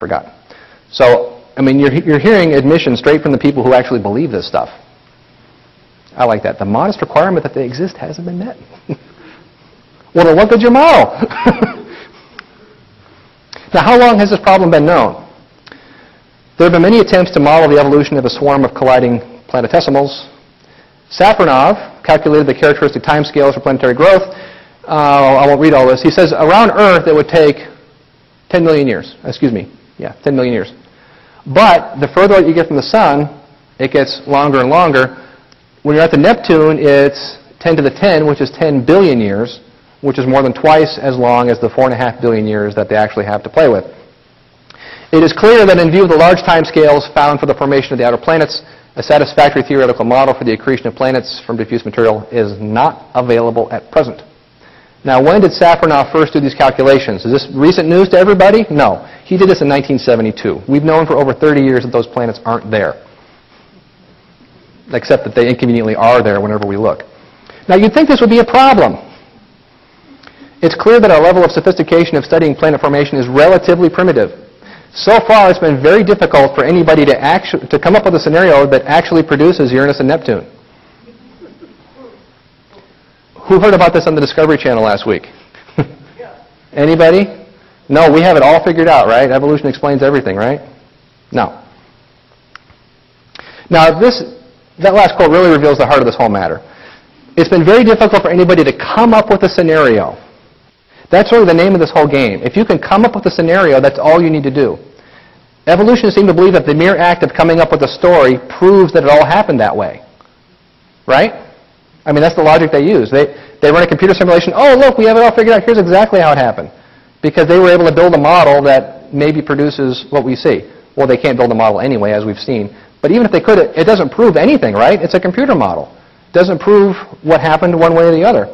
forgot. So, I mean, you're hearing admission straight from the people who actually believe this stuff. I like that. The modest requirement that they exist hasn't been met. Well, then what good's your model? Now, how long has this problem been known? There have been many attempts to model the evolution of a swarm of colliding planetesimals. Safronov calculated the characteristic timescales for planetary growth. I won't read all this. He says around Earth it would take 10 million years. Excuse me. Yeah, 10 million years. But the further out you get from the Sun, it gets longer and longer. When you're at the Neptune, it's 10 to the 10, which is 10 billion years, which is more than twice as long as the 4.5 billion years that they actually have to play with. It is clear that in view of the large timescales found for the formation of the outer planets, a satisfactory theoretical model for the accretion of planets from diffuse material is not available at present. Now, when did Safronov first do these calculations? Is this recent news to everybody? No. He did this in 1972. We've known for over 30 years that those planets aren't there, except that they inconveniently are there whenever we look. Now, you'd think this would be a problem. It's clear that our level of sophistication of studying planet formation is relatively primitive. So far, it's been very difficult for anybody to come up with a scenario that actually produces Uranus and Neptune. Who heard about this on the Discovery Channel last week? Anybody? No, we have it all figured out, right? Evolution explains everything, right? No. Now, that last quote really reveals the heart of this whole matter. It's been very difficult for anybody to come up with a scenario. That's really the name of this whole game. If you can come up with a scenario, that's all you need to do. Evolutionists seem to believe that the mere act of coming up with a story proves that it all happened that way. Right? I mean, that's the logic they use. They run a computer simulation. Oh, look, we have it all figured out. Here's exactly how it happened. Because they were able to build a model that maybe produces what we see. Well, they can't build a model anyway, as we've seen. But even if they could, it doesn't prove anything, right? It's a computer model. It doesn't prove what happened one way or the other.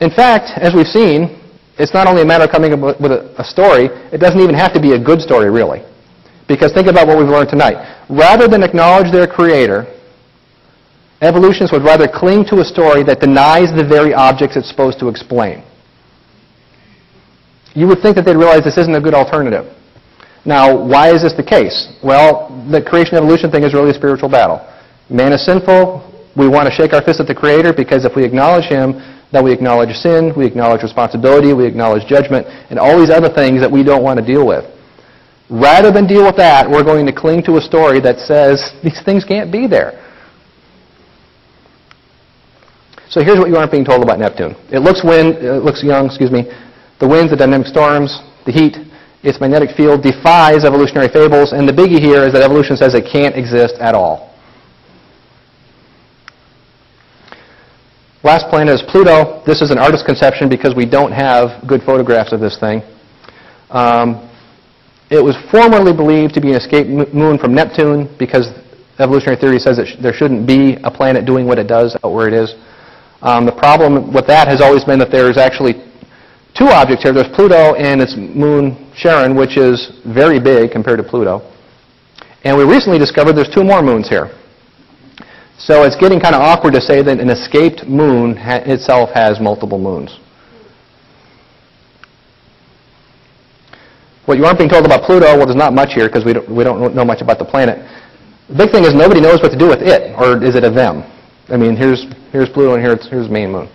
In fact, as we've seen, it's not only a matter of coming up with a story. It doesn't even have to be a good story, really. Because think about what we've learned tonight. Rather than acknowledge their creator, evolutionists would rather cling to a story that denies the very objects it's supposed to explain. You would think that they'd realize this isn't a good alternative. Now, why is this the case? Well, the creation-evolution thing is really a spiritual battle. Man is sinful. We want to shake our fist at the Creator because if we acknowledge Him, then we acknowledge sin, we acknowledge responsibility, we acknowledge judgment, and all these other things that we don't want to deal with. Rather than deal with that, we're going to cling to a story that says these things can't be there. So here's what you aren't being told about Neptune. It looks young, the winds, the dynamic storms, the heat, its magnetic field defies evolutionary fables, and the biggie here is that evolution says it can't exist at all. Last planet is Pluto. This is an artist's conception because we don't have good photographs of this thing. It was formerly believed to be an escaped moon from Neptune because evolutionary theory says that there shouldn't be a planet doing what it does out where it is. The problem with that has always been that there's actually two objects here. There's Pluto and its moon Charon, which is very big compared to Pluto. And we recently discovered there's two more moons here. So it's getting kind of awkward to say that an escaped moon itself has multiple moons. What you aren't being told about Pluto, well, there's not much here because we don't know much about the planet. The big thing is nobody knows what to do with it, or is it a them? I mean, here's Pluto and here's the main moon.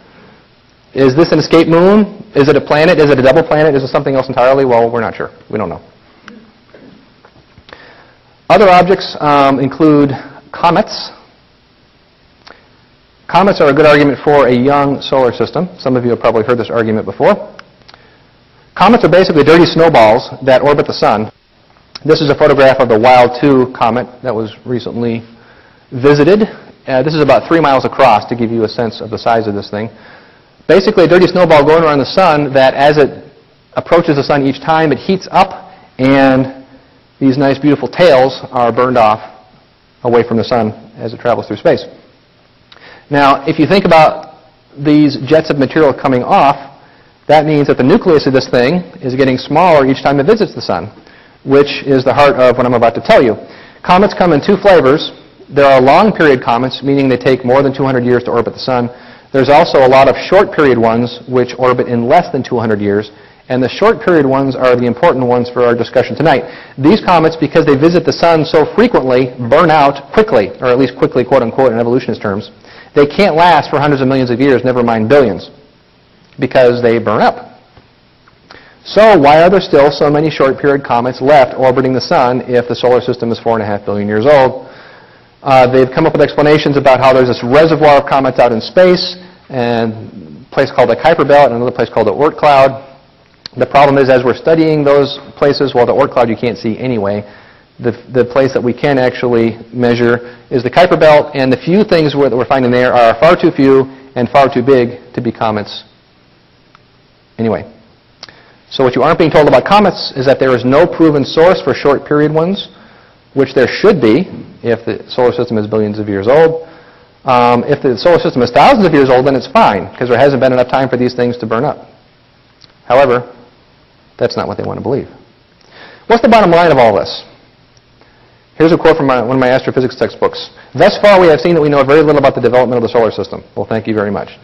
Is this an escaped moon? Is it a planet? Is it a double planet? Is it something else entirely? Well, we're not sure. We don't know. Other objects include comets. Comets are a good argument for a young solar system. Some of you have probably heard this argument before. Comets are basically dirty snowballs that orbit the sun. This is a photograph of the Wild 2 comet that was recently visited. This is about 3 miles across to give you a sense of the size of this thing. Basically a dirty snowball going around the sun that as it approaches the sun each time, it heats up and these nice beautiful tails are burned off away from the sun as it travels through space. Now, if you think about these jets of material coming off, that means that the nucleus of this thing is getting smaller each time it visits the sun, which is the heart of what I'm about to tell you. Comets come in two flavors. There are long-period comets, meaning they take more than 200 years to orbit the sun. There's also a lot of short-period ones which orbit in less than 200 years. And the short period ones are the important ones for our discussion tonight. These comets, because they visit the sun so frequently, burn out quickly, or at least quickly, quote unquote, in evolutionist terms. They can't last for hundreds of millions of years, never mind billions, because they burn up. So why are there still so many short period comets left orbiting the sun if the solar system is 4.5 billion years old? They've come up with explanations about how there's this reservoir of comets out in space, and a place called the Kuiper Belt, and another place called the Oort cloud. The problem is, as we're studying those places, well, the Oort cloud you can't see anyway. The place that we can actually measure is the Kuiper Belt, and the few things that we're finding there are far too few and far too big to be comets anyway. So what you aren't being told about comets is that there is no proven source for short period ones, which there should be if the solar system is billions of years old. If the solar system is thousands of years old, then it's fine, because there hasn't been enough time for these things to burn up. However, that's not what they want to believe. What's the bottom line of all this? Here's a quote from one of my astrophysics textbooks. Thus far, we have seen that we know very little about the development of the solar system. Well, thank you very much.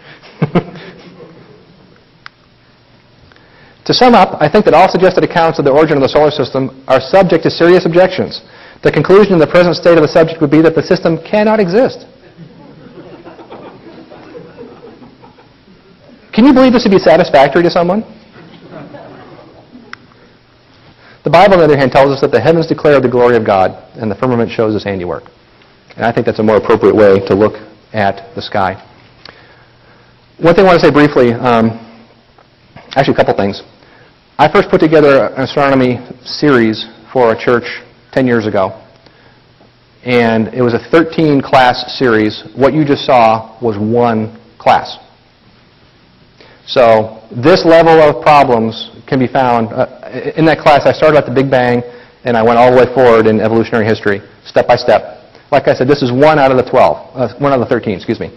To sum up, I think that all suggested accounts of the origin of the solar system are subject to serious objections. The conclusion in the present state of the subject would be that the system cannot exist. Can you believe this would be satisfactory to someone? The Bible, on the other hand, tells us that the heavens declare the glory of God, and the firmament shows His handiwork. And I think that's a more appropriate way to look at the sky. One thing I want to say briefly, actually a couple things. I first put together an astronomy series for a church 10 years ago. And it was a 13-class series. What you just saw was one class. So this level of problems can be found. In that class, I started at the Big Bang, and I went all the way forward in evolutionary history, step by step. Like I said, this is one out of the 13, excuse me.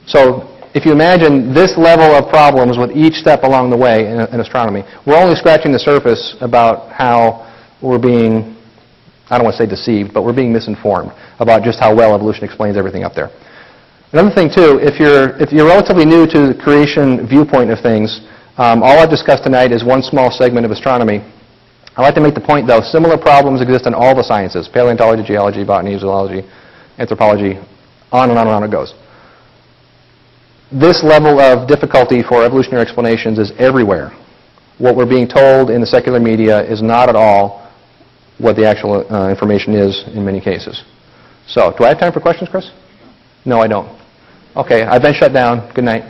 So if you imagine this level of problems with each step along the way in astronomy, we're only scratching the surface about how we're being, I don't want to say deceived, but we're being misinformed about just how well evolution explains everything up there. Another thing, too, if you're relatively new to the creation viewpoint of things, all I've discussed tonight is one small segment of astronomy. I'd like to make the point, though, similar problems exist in all the sciences: paleontology, geology, botany, zoology, anthropology, on and on and on it goes. This level of difficulty for evolutionary explanations is everywhere. What we're being told in the secular media is not at all what the actual information is in many cases. So, do I have time for questions, Chris? No, I don't. Okay, I've been shut down. Good night.